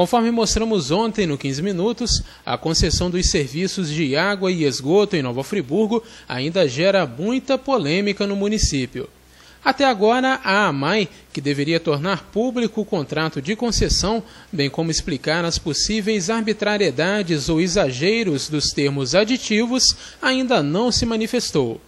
Conforme mostramos ontem no 15 Minutos, a concessão dos serviços de água e esgoto em Nova Friburgo ainda gera muita polêmica no município. Até agora, a AMAI, que deveria tornar público o contrato de concessão, bem como explicar as possíveis arbitrariedades ou exageros dos termos aditivos, ainda não se manifestou.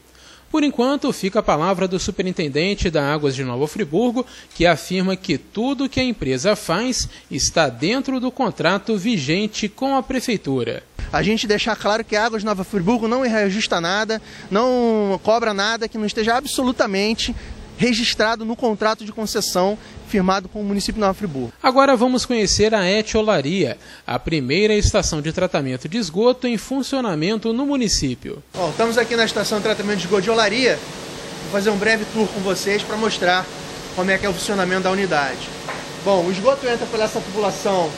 Por enquanto, fica a palavra do superintendente da Águas de Nova Friburgo, que afirma que tudo que a empresa faz está dentro do contrato vigente com a prefeitura. A gente deixar claro que a Águas de Nova Friburgo não reajusta nada, não cobra nada que não esteja absolutamente registrado no contrato de concessão firmado com o município de Nova Friburgo. Agora vamos conhecer a Etiolaria, a primeira estação de tratamento de esgoto em funcionamento no município. Bom, estamos aqui na estação de tratamento de esgoto de Olaria. Vou fazer um breve tour com vocês para mostrar como é que é o funcionamento da unidade. Bom, o esgoto entra por essa tubulação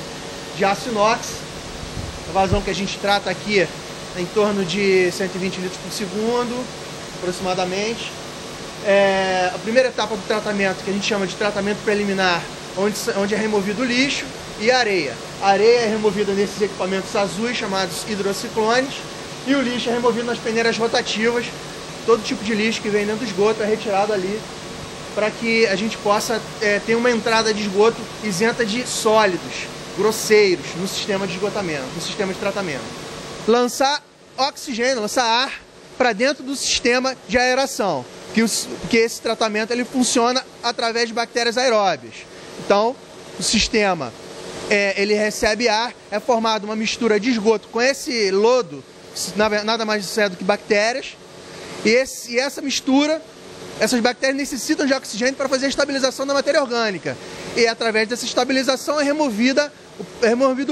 de aço inox. A vazão que a gente trata aqui é em torno de 120 litros por segundo, aproximadamente. A primeira etapa do tratamento, que a gente chama de tratamento preliminar, onde é removido o lixo e a areia. A areia é removida nesses equipamentos azuis, chamados hidrociclones, e o lixo é removido nas peneiras rotativas. Todo tipo de lixo que vem dentro do esgoto é retirado ali, para que a gente possa ter uma entrada de esgoto isenta de sólidos, grosseiros, no sistema de esgotamento, no sistema de tratamento. Lançar oxigênio, lançar ar para dentro do sistema de aeração. Que esse tratamento ele funciona através de bactérias aeróbias. Então, o sistema ele recebe ar, é formada uma mistura de esgoto com esse lodo, nada mais é do que bactérias, e essa mistura, essas bactérias necessitam de oxigênio para fazer a estabilização da matéria orgânica. E através dessa estabilização é removido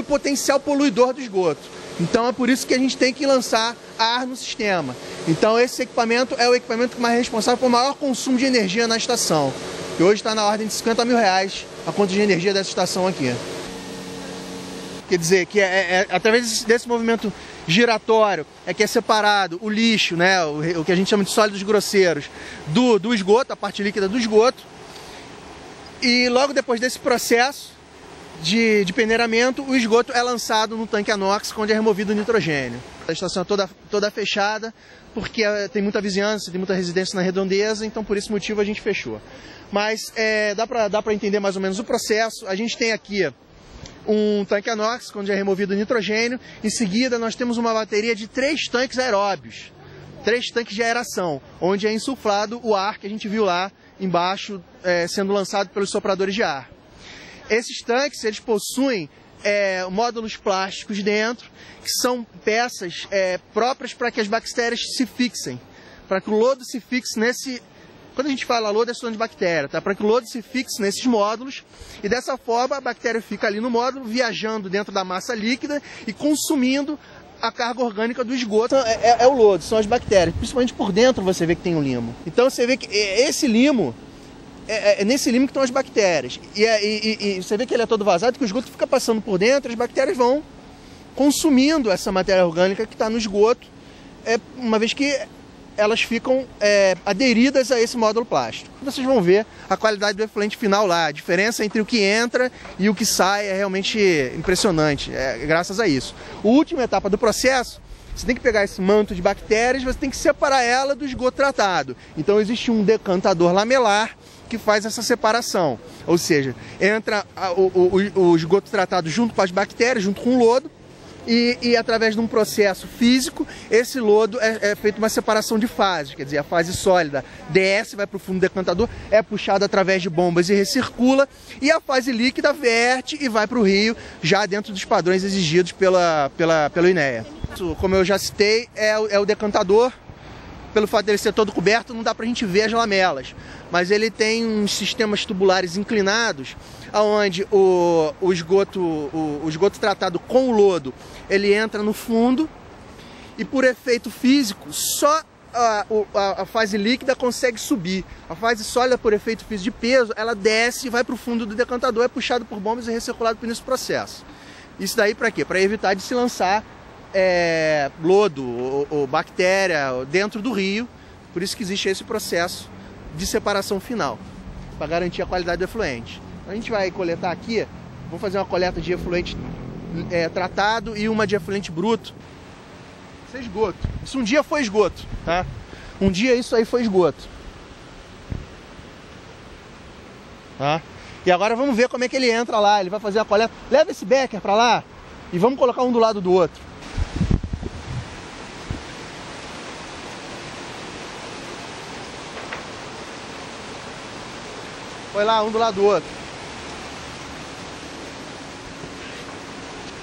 o potencial poluidor do esgoto. Então é por isso que a gente tem que lançar ar no sistema. Então esse equipamento é o equipamento mais responsável por maior consumo de energia na estação. Que hoje está na ordem de R$50 mil a conta de energia dessa estação aqui. Quer dizer, que através desse movimento giratório que é separado o lixo, né, o que a gente chama de sólidos grosseiros, do esgoto, a parte líquida do esgoto. E logo depois desse processo de peneiramento, o esgoto é lançado no tanque anox, onde é removido o nitrogênio. A estação é toda fechada, porque tem muita vizinhança, tem muita residência na redondeza, então por esse motivo a gente fechou. Mas dá para entender mais ou menos o processo. A gente tem aqui um tanque anox, onde é removido o nitrogênio. Em seguida, nós temos uma bateria de 3 tanques aeróbios, 3 tanques de aeração, onde é insuflado o ar que a gente viu lá embaixo, sendo lançado pelos sopradores de ar. Esses tanques, eles possuem módulos plásticos dentro, que são peças próprias para que as bactérias se fixem, para que o lodo se fixe nesse... Quando a gente fala lodo, é de bactéria, tá? Para que o lodo se fixe nesses módulos, e dessa forma a bactéria fica ali no módulo, viajando dentro da massa líquida e consumindo a carga orgânica do esgoto. É o lodo, são as bactérias, principalmente por dentro você vê que tem um limo. Então você vê que esse limo... É nesse limo que estão as bactérias. E você vê que ele é todo vazado, que o esgoto fica passando por dentro, as bactérias vão consumindo essa matéria orgânica que está no esgoto, uma vez que elas ficam aderidas a esse módulo plástico. Vocês vão ver a qualidade do efluente final lá. A diferença entre o que entra e o que sai é realmente impressionante, graças a isso. A última etapa do processo, você tem que pegar esse manto de bactérias, você tem que separar ela do esgoto tratado. Então existe um decantador lamelar que faz essa separação. Ou seja, entra o esgoto tratado junto com as bactérias, junto com o lodo, e através de um processo físico, esse lodo é feito uma separação de fases. Quer dizer, a fase sólida desce, vai para o fundo do decantador, é puxada através de bombas e recircula, e a fase líquida verte e vai para o rio, já dentro dos padrões exigidos pelo INEA. Como eu já citei, é o decantador. Pelo fato dele ser todo coberto, não dá para a gente ver as lamelas, mas ele tem uns sistemas tubulares inclinados, onde o esgoto tratado com o lodo, ele entra no fundo, e por efeito físico, só a fase líquida consegue subir. A fase sólida, por efeito físico de peso, ela desce e vai para o fundo do decantador, é puxado por bombas e recirculado por esse processo. Isso daí para quê? Para evitar de se lançar lodo ou bactéria dentro do rio. Por isso que existe esse processo de separação final, para garantir a qualidade do efluente. A gente vai coletar aqui vou fazer uma coleta de efluente tratado e uma de efluente bruto. Isso é esgoto. Isso um dia foi esgoto, tá? Um dia isso aí foi esgoto. Tá? E agora vamos ver como é que ele entra lá. Ele vai fazer a coleta. Leva esse becker para lá e vamos colocar um do lado do outro. Foi lá, um do lado do outro.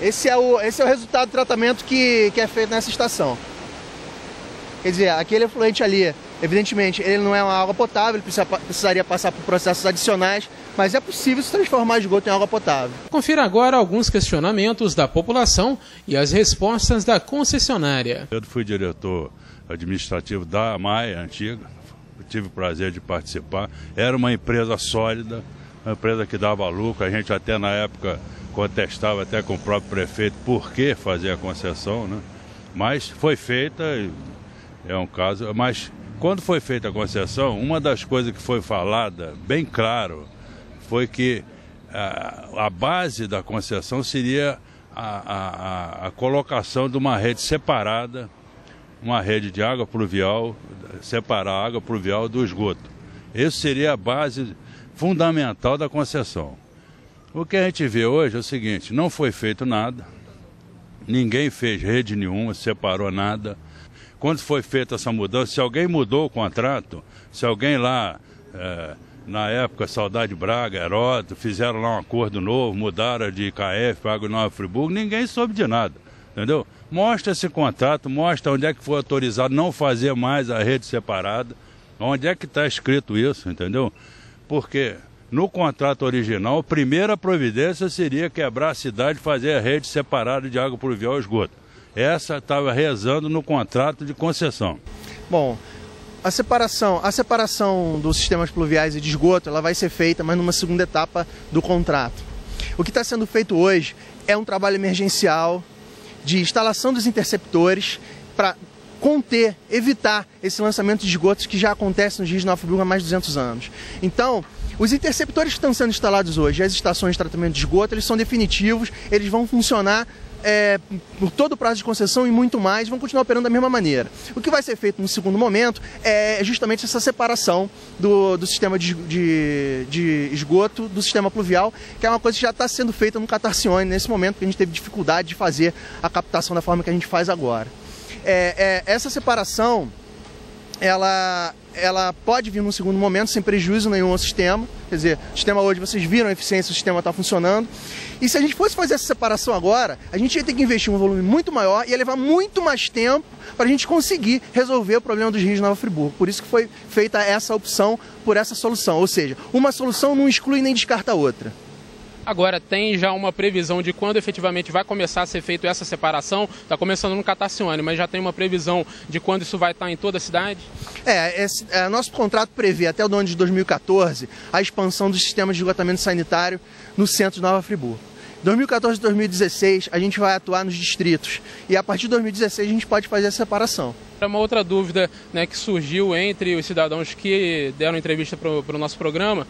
Esse é o resultado do tratamento que é feito nessa estação. Quer dizer, aquele efluente ali, evidentemente, ele não é uma água potável, ele precisaria passar por processos adicionais, mas é possível se transformar esgoto em água potável. Confira agora alguns questionamentos da população e as respostas da concessionária. Eu fui diretor administrativo da AMAI antiga, tive o prazer de participar. Era uma empresa sólida, uma empresa que dava lucro. A gente até na época contestava até com o próprio prefeito por que fazer a concessão, né? Mas foi feita, é um caso. Mas quando foi feita a concessão, uma das coisas que foi falada bem claro foi que a base da concessão seria a colocação de uma rede separada, uma rede de água pluvial, separar a água pluvial do esgoto. Isso seria a base fundamental da concessão. O que a gente vê hoje é o seguinte: não foi feito nada, ninguém fez rede nenhuma, separou nada. Quando foi feita essa mudança, se alguém mudou o contrato, se alguém lá, na época, Saudade Braga, Heródoto, fizeram lá um acordo novo, mudaram de IKF para Água Nova Friburgo, ninguém soube de nada, entendeu? Mostra esse contrato, mostra onde é que foi autorizado não fazer mais a rede separada, onde é que está escrito isso, entendeu? Porque no contrato original, a primeira providência seria quebrar a cidade e fazer a rede separada de água pluvial e esgoto. Essa estava rezando no contrato de concessão. Bom, a separação dos sistemas pluviais e de esgoto, ela vai ser feita, mas numa segunda etapa do contrato. O que está sendo feito hoje é um trabalho emergencial de instalação dos interceptores para conter, evitar esse lançamento de esgotos que já acontece nos rios de Nova Friburgo há mais de 200 anos. Então, os interceptores que estão sendo instalados hoje, as estações de tratamento de esgoto, eles são definitivos, eles vão funcionar por todo o prazo de concessão e muito mais, vão continuar operando da mesma maneira. O que vai ser feito no segundo momento é justamente essa separação do sistema de esgoto do sistema pluvial, que é uma coisa que já está sendo feita no Catarcione nesse momento, porque a gente teve dificuldade de fazer a captação da forma que a gente faz agora. Essa separação, ela pode vir num segundo momento sem prejuízo nenhum ao sistema. Quer dizer, o sistema hoje, vocês viram a eficiência, o sistema está funcionando. E se a gente fosse fazer essa separação agora, a gente ia ter que investir um volume muito maior e ia levar muito mais tempo para a gente conseguir resolver o problema dos rios de Nova Friburgo. Por isso que foi feita essa opção por essa solução. Ou seja, uma solução não exclui nem descarta a outra. Agora, tem já uma previsão de quando efetivamente vai começar a ser feita essa separação? Está começando no Catarcione, mas já tem uma previsão de quando isso vai estar em toda a cidade? Nosso contrato prevê até o ano de 2014 a expansão dos sistemas de esgotamento sanitário no centro de Nova Friburgo. 2014 e 2016 a gente vai atuar nos distritos e a partir de 2016 a gente pode fazer a separação. Uma outra dúvida, né, que surgiu entre os cidadãos que deram entrevista para o nosso programa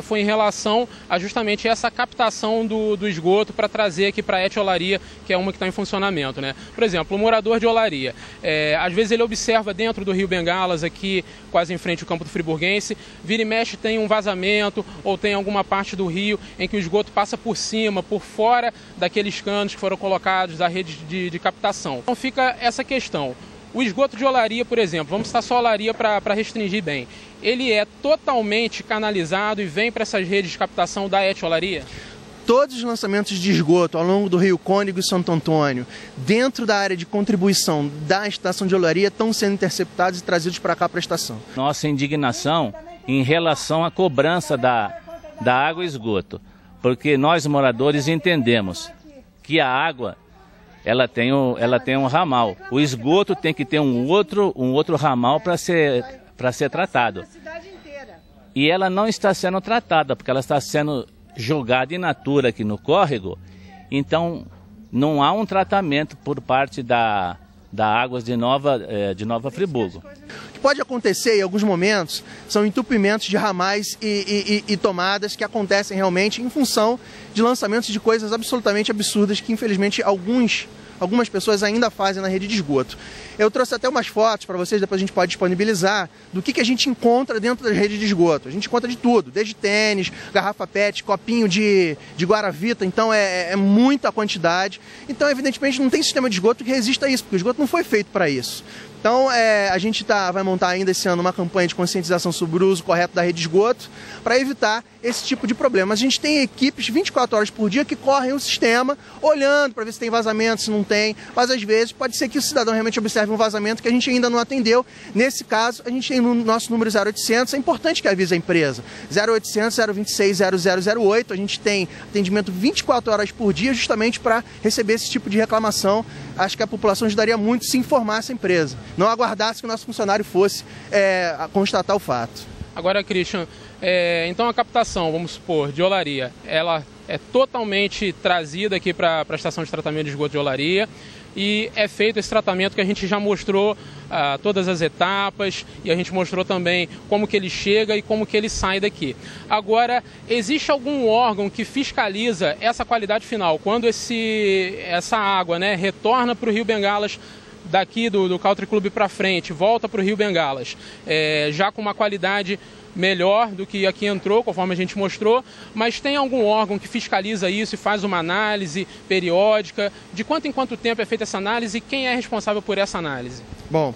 foi em relação a justamente essa captação do esgoto para trazer aqui para a etiolaria, que é uma que está em funcionamento, né? Por exemplo, o morador de Olaria, às vezes ele observa dentro do Rio Bengalas, aqui quase em frente ao campo do Friburguense, vira e mexe tem um vazamento ou tem alguma parte do rio em que o esgoto passa por cima, por fora daqueles canos que foram colocados da rede de captação. Então fica essa questão. O esgoto de Olaria, por exemplo, vamos citar só Olaria para restringir bem, ele é totalmente canalizado e vem para essas redes de captação da etiolaria? Todos os lançamentos de esgoto ao longo do Rio Cônego e Santo Antônio, dentro da área de contribuição da estação de Olaria, estão sendo interceptados e trazidos para cá para a estação. Nossa indignação em relação à cobrança da água e esgoto, porque nós moradores entendemos que a água ela tem um ramal. O esgoto tem que ter um outro ramal para ser tratado. E ela não está sendo tratada, porque ela está sendo jogada in natura aqui no córrego. Então, não há um tratamento por parte da da Águas de Nova Friburgo. O que pode acontecer em alguns momentos são entupimentos de ramais e tomadas que acontecem realmente em função de lançamentos de coisas absolutamente absurdas que infelizmente algumas pessoas ainda fazem na rede de esgoto. Eu trouxe até umas fotos para vocês, depois a gente pode disponibilizar, do que a gente encontra dentro da rede de esgoto. A gente encontra de tudo, desde tênis, garrafa PET, copinho de Guaravita, então é muita quantidade. Então, evidentemente, não tem sistema de esgoto que resista a isso, porque o esgoto não foi feito para isso. Então, a gente vai montar ainda esse ano uma campanha de conscientização sobre o uso correto da rede de esgoto para evitar esse tipo de problema. Mas a gente tem equipes 24 horas por dia que correm o sistema, olhando para ver se tem vazamento, se não tem. Mas, às vezes, pode ser que o cidadão realmente observe um vazamento que a gente ainda não atendeu. Nesse caso, a gente tem no nosso número 0800, é importante que avise a empresa. 0800 026 0008, a gente tem atendimento 24 horas por dia justamente para receber esse tipo de reclamação. Acho que a população ajudaria muito se informasse a empresa, não aguardasse que o nosso funcionário fosse constatar o fato. Agora, Christian, então a captação, vamos supor, de olaria, ela é totalmente trazida aqui para a estação de tratamento de esgoto de olaria e é feito esse tratamento que a gente já mostrou todas as etapas e a gente mostrou também como que ele chega e como que ele sai daqui. Agora, existe algum órgão que fiscaliza essa qualidade final, quando essa água, né, retorna para o Rio Bengalas, daqui do Country Club para frente, volta para o Rio Bengalas, já com uma qualidade melhor do que aqui entrou, conforme a gente mostrou, mas tem algum órgão que fiscaliza isso e faz uma análise periódica? De quanto em quanto tempo é feita essa análise e quem é responsável por essa análise? Bom,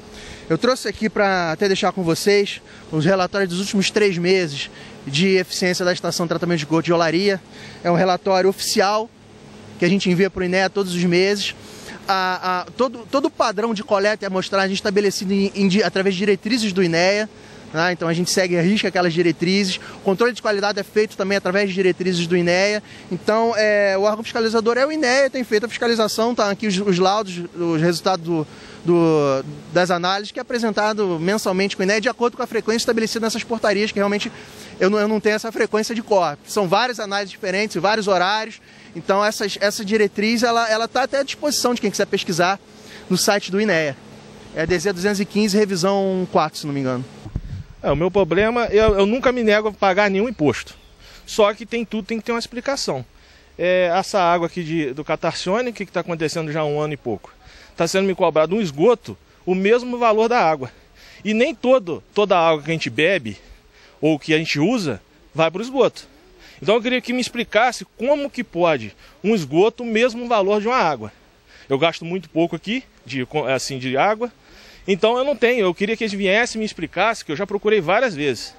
eu trouxe aqui para até deixar com vocês os relatórios dos últimos 3 meses de eficiência da estação de tratamento de esgoto de Olaria. É um relatório oficial que a gente envia para o INEA todos os meses. Todo o padrão de coleta e amostragem estabelecido através de diretrizes do INEA. Então a gente segue a risca aquelas diretrizes. O controle de qualidade é feito também através de diretrizes do INEA. Então o órgão fiscalizador é o INEA, tem feito a fiscalização, tá aqui os laudos, os resultados das análises que é apresentado mensalmente com o INEA de acordo com a frequência estabelecida nessas portarias, que realmente eu não tenho essa frequência de cor. São várias análises diferentes, vários horários. Então essa diretriz ela está até à disposição de quem quiser pesquisar no site do INEA. É DZ 215, revisão 4, se não me engano. O meu problema, eu nunca me nego a pagar nenhum imposto. Só que tem que ter uma explicação. Essa água aqui do Catarcione, que está acontecendo já há 1 ano e pouco, está sendo me cobrado um esgoto, o mesmo valor da água. E nem toda a água que a gente bebe ou que a gente usa vai para o esgoto. Então eu queria que me explicasse como que pode um esgoto o mesmo valor de uma água. Eu gasto muito pouco aqui de água. Então eu queria que eles viessem e me explicassem, que eu já procurei várias vezes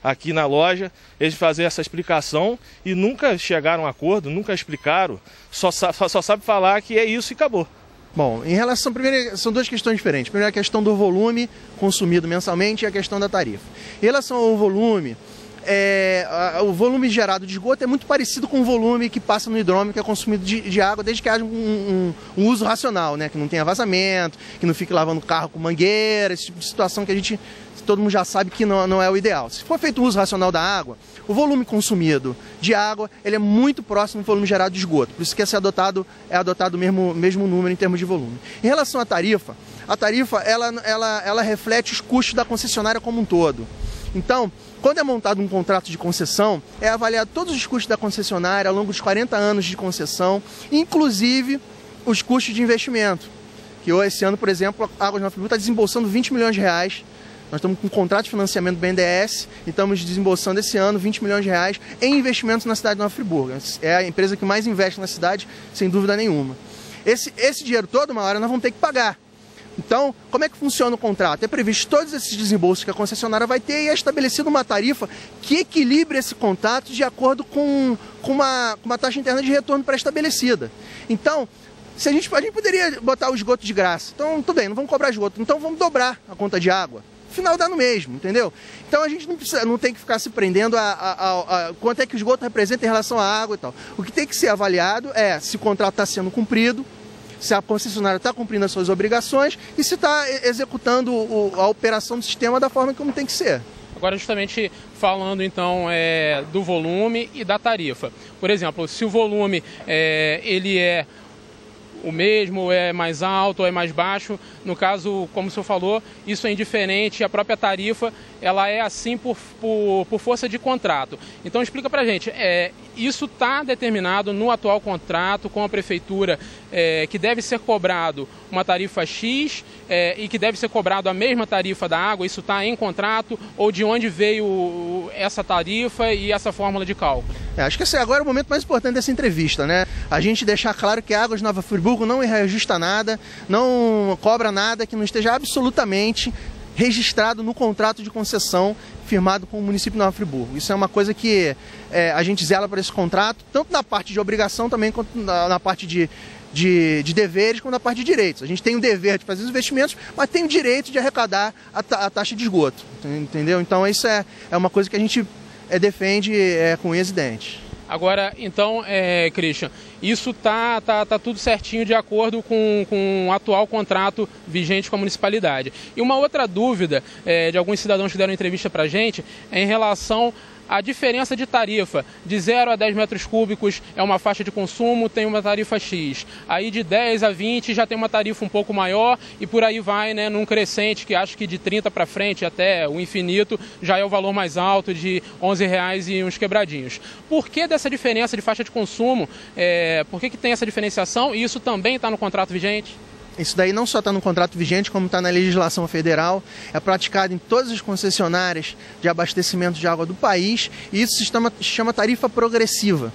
aqui na loja, eles fazerem essa explicação e nunca chegaram a um acordo, nunca explicaram, só sabe falar que é isso e acabou. Bom, em relação, primeiro, são 2 questões diferentes. Primeiro a questão do volume consumido mensalmente e a questão da tarifa. Em relação ao volume, o volume gerado de esgoto é muito parecido com o volume que passa no hidrômetro, que é consumido de água, desde que haja um uso racional, né? Que não tenha vazamento, que não fique lavando o carro com mangueira, esse tipo de situação que todo mundo já sabe que não é o ideal. Se for feito o uso racional da água, o volume consumido de água ele é muito próximo do volume gerado de esgoto, por isso que é adotado o mesmo número em termos de volume. Em relação à tarifa, ela reflete os custos da concessionária como um todo. Então, quando é montado um contrato de concessão, é avaliado todos os custos da concessionária ao longo dos 40 anos de concessão, inclusive os custos de investimento. Que esse ano, por exemplo, a Águas de Nova Friburgo está desembolsando 20 milhões de reais. Nós estamos com um contrato de financiamento do BNDES e estamos desembolsando esse ano 20 milhões de reais em investimentos na cidade de Nova Friburgo. É a empresa que mais investe na cidade, sem dúvida nenhuma. Esse dinheiro todo, uma hora, nós vamos ter que pagar. Então, como é que funciona o contrato? É previsto todos esses desembolsos que a concessionária vai ter e é estabelecida uma tarifa que equilibre esse contrato de acordo com uma taxa interna de retorno pré-estabelecida. Então, a gente poderia botar o esgoto de graça. Então, tudo bem, não vamos cobrar esgoto. Então, vamos dobrar a conta de água. Final dá no mesmo, entendeu? Então, a gente não tem que ficar se prendendo a quanto é que o esgoto representa em relação à água e tal. O que tem que ser avaliado é se o contrato está sendo cumprido, se a concessionária está cumprindo as suas obrigações e se está executando a operação do sistema da forma como tem que ser. Agora, justamente falando então do volume e da tarifa. Por exemplo, se o volume ele é o mesmo, é mais alto ou é mais baixo. No caso, como o senhor falou, isso é indiferente, a própria tarifa ela é assim por força de contrato. Então explica pra gente, isso está determinado no atual contrato com a prefeitura, que deve ser cobrado uma tarifa X e que deve ser cobrado a mesma tarifa da água, isso está em contrato, ou de onde veio essa tarifa e essa fórmula de cálculo? Acho que esse agora é o momento mais importante dessa entrevista, né? A gente deixar claro que a Águas de Nova Friburgo não reajusta nada, não cobra nada que não esteja absolutamente registrado no contrato de concessão firmado com o município de Nova Friburgo. Isso é uma coisa que a gente zela para esse contrato, tanto na parte de obrigação também, quanto na parte de deveres, como na parte de direitos. A gente tem o dever de fazer os investimentos, mas tem o direito de arrecadar a taxa de esgoto, entendeu? Então isso é uma coisa que a gente defende com unhas e dentes. Agora, então, Christian, isso tá tudo certinho de acordo com o atual contrato vigente com a municipalidade. E uma outra dúvida de alguns cidadãos que deram entrevista para a gente é em relação à diferença de tarifa. De 0 a 10 metros cúbicos é uma faixa de consumo, tem uma tarifa X. Aí de 10 a 20 já tem uma tarifa um pouco maior e por aí vai, né, num crescente que acho que de 30 para frente até o infinito já é o valor mais alto de R$11 e uns quebradinhos. Por que dessa diferença de faixa de consumo? Por que tem essa diferenciação e isso também está no contrato vigente? Isso daí não só está no contrato vigente, como está na legislação federal, é praticado em todas as concessionárias de abastecimento de água do país, e isso se chama tarifa progressiva.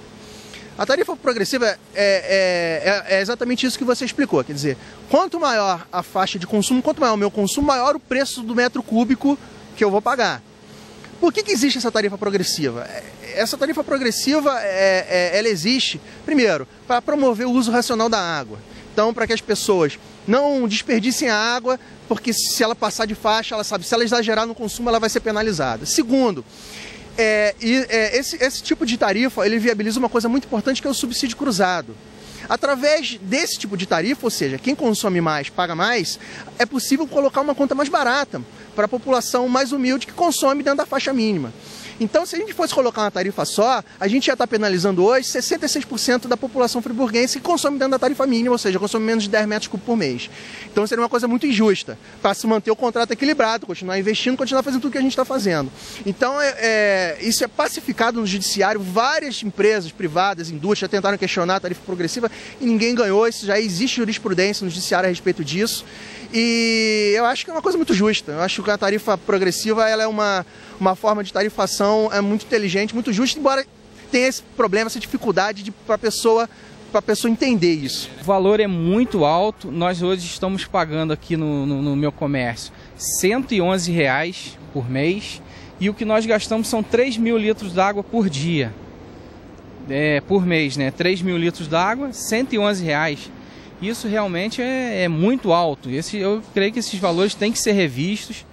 A tarifa progressiva é exatamente isso que você explicou, quer dizer, quanto maior a faixa de consumo, quanto maior o meu consumo, maior o preço do metro cúbico que eu vou pagar. Por que existe essa tarifa progressiva? Essa tarifa progressiva, ela existe, primeiro, para promover o uso racional da água. Então, para que as pessoas não desperdicem a água, porque se ela passar de faixa, ela sabe, se ela exagerar no consumo, ela vai ser penalizada. Segundo, esse tipo de tarifa, ele viabiliza uma coisa muito importante, que é o subsídio cruzado. Através desse tipo de tarifa, ou seja, quem consome mais, paga mais, é possível colocar uma conta mais barata para a população mais humilde que consome dentro da faixa mínima. Então, se a gente fosse colocar uma tarifa só, a gente ia estar penalizando hoje 66% da população friburguense que consome dentro da tarifa mínima, ou seja, consome menos de 10 metros cúbicos por mês. Então, seria uma coisa muito injusta para se manter o contrato equilibrado, continuar investindo, continuar fazendo tudo que a gente está fazendo. Então, isso é pacificado no judiciário. Várias empresas privadas, indústrias, tentaram questionar a tarifa progressiva e ninguém ganhou. Isso já existe jurisprudência no judiciário a respeito disso. E eu acho que é uma coisa muito justa. Eu acho que a tarifa progressiva ela é uma forma de tarifação muito inteligente, muito justa, embora tenha esse problema, essa dificuldade para a pessoa entender isso. O valor é muito alto. Nós hoje estamos pagando aqui no meu comércio R$111 por mês e o que nós gastamos são 3.000 litros d'água por dia. Por mês, né? 3.000 litros d'água, R$111. Isso realmente é muito alto. Eu creio que esses valores têm que ser revistos,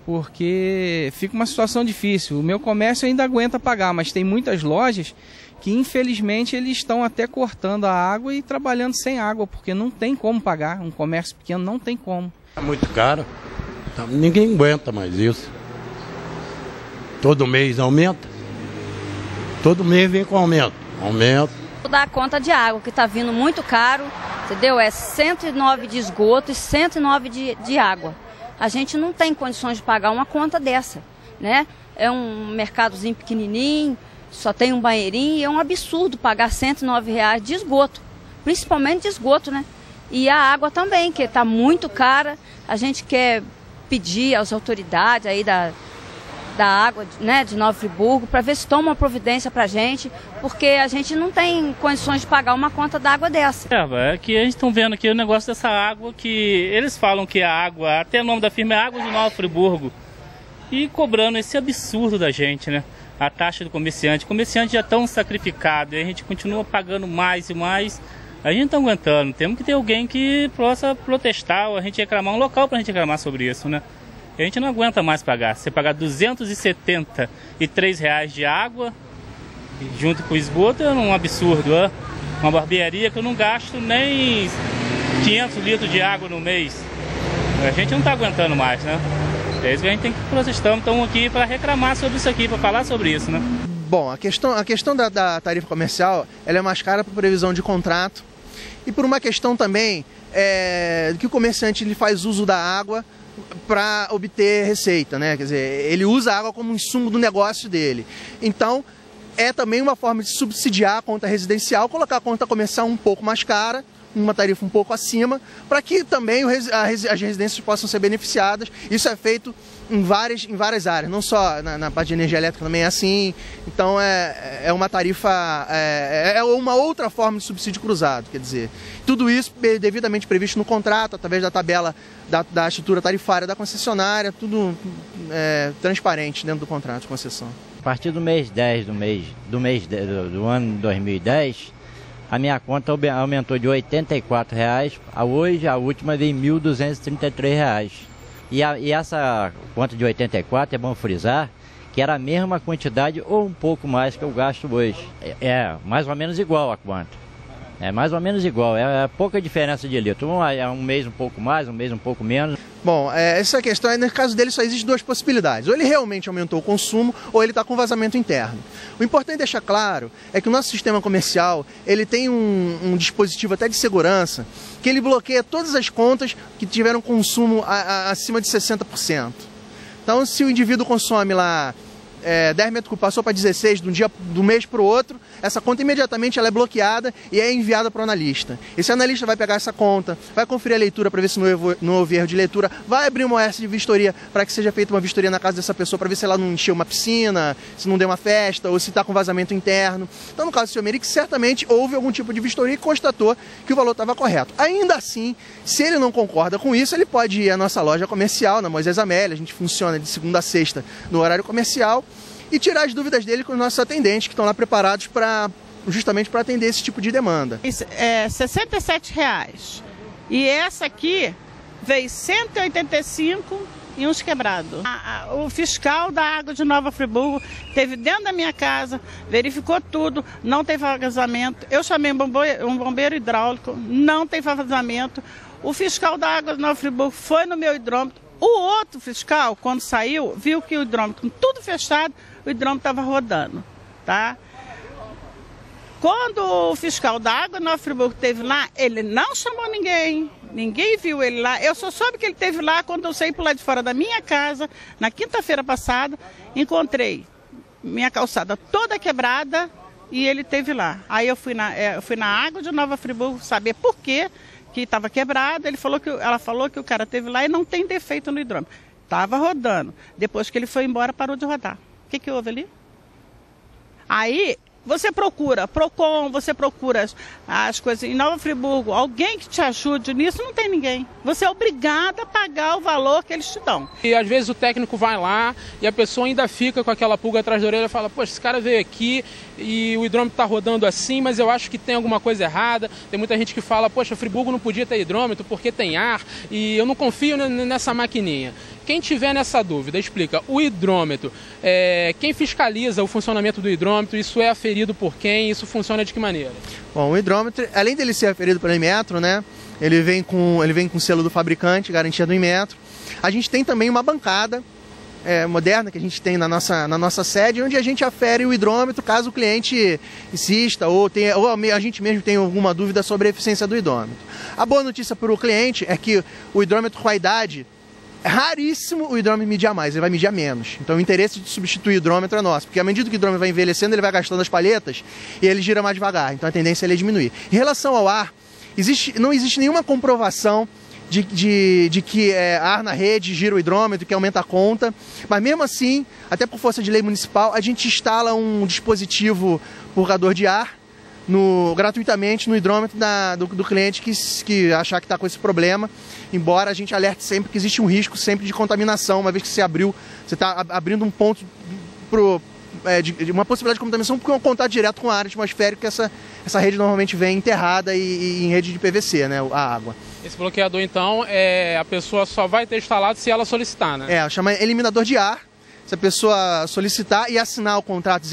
porque fica uma situação difícil. O meu comércio ainda aguenta pagar, mas tem muitas lojas que infelizmente eles estão até cortando a água e trabalhando sem água, porque não tem como pagar. Um comércio pequeno não tem como. É muito caro, ninguém aguenta mais isso. Todo mês aumenta, todo mês vem com aumento. Da conta de água, que está vindo muito caro, entendeu? É 109 de esgoto e 109 de água. A gente não tem condições de pagar uma conta dessa, né? É um mercadozinho pequenininho, só tem um banheirinho e é um absurdo pagar R$109 de esgoto, principalmente de esgoto, né? E a água também, que está muito cara. A gente quer pedir às autoridades aí da água, né, de Nova Friburgo, para ver se toma uma providência para a gente, porque a gente não tem condições de pagar uma conta d'água dessa. É que a gente está vendo aqui o negócio dessa água, que eles falam que a água, até o nome da firma é Águas de Nova Friburgo, e cobrando esse absurdo da gente, né? A taxa do comerciante. O comerciante já tão sacrificado, e a gente continua pagando mais e mais. A gente não está aguentando. Temos que ter alguém que possa protestar, ou a gente reclamar, um local para a gente reclamar sobre isso, né? A gente não aguenta mais pagar. Você pagar R$273 de água, junto com o esgoto, é um absurdo. Uma barbearia que eu não gasto nem 500 litros de água no mês. A gente não está aguentando mais, né? É isso que a gente tem que protestar. Estamos aqui para reclamar sobre isso aqui, para falar sobre isso, né? Bom, a questão da tarifa comercial, ela é mais cara por previsão de contrato. e por uma questão também que o comerciante ele faz uso da água para obter receita, né? Quer dizer, ele usa a água como insumo do negócio dele. Então, é também uma forma de subsidiar a conta residencial, colocar a conta comercial um pouco mais cara, uma tarifa um pouco acima, para que também as residências possam ser beneficiadas. Isso é feito em várias áreas, não só na parte de energia elétrica também é assim. Então é uma tarifa, é uma outra forma de subsídio cruzado, quer dizer. Tudo isso devidamente previsto no contrato, através da tabela da estrutura tarifária da concessionária, tudo transparente dentro do contrato de concessão. A partir do mês 10 do ano 2010, a minha conta aumentou de R$ 84,00 a hoje, a última de R$ 1.233,00. E essa conta de 84, é bom frisar, que era a mesma quantidade ou um pouco mais que eu gasto hoje. É mais ou menos igual a conta. É mais ou menos igual, é pouca diferença de litro. Um mês um pouco mais, um mês um pouco menos. Bom, essa questão, no caso dele, só existe duas possibilidades. Ou ele realmente aumentou o consumo, ou ele está com vazamento interno. O importante deixar claro é que o nosso sistema comercial, ele tem um dispositivo até de segurança, que ele bloqueia todas as contas que tiveram consumo acima de 60%. Então, se o indivíduo consome lá 10 metros cúbicos, passou para 16 do mês para o outro, essa conta imediatamente ela é bloqueada e é enviada para o analista. Esse analista vai pegar essa conta, vai conferir a leitura para ver se não houve erro de leitura, vai abrir uma OS de vistoria para que seja feita uma vistoria na casa dessa pessoa para ver se ela não encheu uma piscina, se não deu uma festa ou se está com vazamento interno. Então, no caso do senhor Meric, certamente houve algum tipo de vistoria e constatou que o valor estava correto. Ainda assim, se ele não concorda com isso, ele pode ir à nossa loja comercial, na Moisés Amélia, a gente funciona de segunda a sexta no horário comercial, e tirar as dúvidas dele com os nossos atendentes que estão lá preparados justamente para atender esse tipo de demanda. É R$ 67,00. E essa aqui veio 185 e uns quebrados. O fiscal da água de Nova Friburgo esteve dentro da minha casa, verificou tudo, não teve vazamento. Eu chamei um bombeiro hidráulico, não teve vazamento. O fiscal da água de Nova Friburgo foi no meu hidrômetro. O outro fiscal, quando saiu, viu que o hidrômetro, com tudo fechado, o hidrômetro estava rodando, tá? Quando o fiscal da água Nova Friburgo esteve lá, ele não chamou ninguém viu ele lá. Eu só soube que ele esteve lá quando eu saí por lá de fora da minha casa, na quinta-feira passada, encontrei minha calçada toda quebrada e ele esteve lá. Aí eu fui na água de Nova Friburgo saber por quê que estava quebrado. Ela falou que o cara esteve lá e não tem defeito no hidrômetro. Estava rodando. Depois que ele foi embora, parou de rodar. O que houve ali? Aí você procura Procon, você procura as coisas em Nova Friburgo, alguém que te ajude nisso, não tem ninguém. Você é obrigado a pagar o valor que eles te dão. E às vezes o técnico vai lá e a pessoa ainda fica com aquela pulga atrás da orelha e fala, poxa, esse cara veio aqui e o hidrômetro está rodando assim, mas eu acho que tem alguma coisa errada. Tem muita gente que fala, poxa, Friburgo não podia ter hidrômetro porque tem ar e eu não confio nessa maquininha. Quem tiver nessa dúvida, explica, o hidrômetro, quem fiscaliza o funcionamento do hidrômetro, isso é aferido por quem, isso funciona de que maneira? Bom, o hidrômetro, além dele ser aferido pelo Inmetro, né, ele vem com o selo do fabricante, garantia do Inmetro. A gente tem também uma bancada moderna que a gente tem na nossa sede, onde a gente afere o hidrômetro caso o cliente insista ou a gente mesmo tenha alguma dúvida sobre a eficiência do hidrômetro. A boa notícia para o cliente é que o hidrômetro com a idade, é raríssimo o hidrômetro medir a mais, ele vai medir a menos. Então o interesse de substituir o hidrômetro é nosso, porque à medida que o hidrômetro vai envelhecendo, ele vai gastando as palhetas e ele gira mais devagar. Então a tendência é ele diminuir. Em relação ao ar, não existe nenhuma comprovação de que ar na rede gira o hidrômetro, que aumenta a conta, mas mesmo assim, até por força de lei municipal, a gente instala um dispositivo purgador de ar gratuitamente no hidrômetro do cliente que achar que está com esse problema, embora a gente alerte sempre que existe um risco sempre de contaminação, uma vez que você está abrindo um ponto de uma possibilidade de contaminação, porque é um contato direto com a área atmosférica, que essa rede normalmente vem enterrada e em rede de PVC, né, a água. Esse bloqueador, então, a pessoa só vai ter instalado se ela solicitar, né? Chama eliminador de ar. Se a pessoa solicitar e assinar o contrato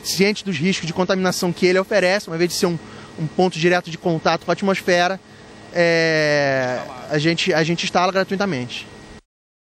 ciente dos riscos de contaminação que ele oferece, uma vez de ser um ponto direto de contato com a atmosfera, a gente instala gratuitamente.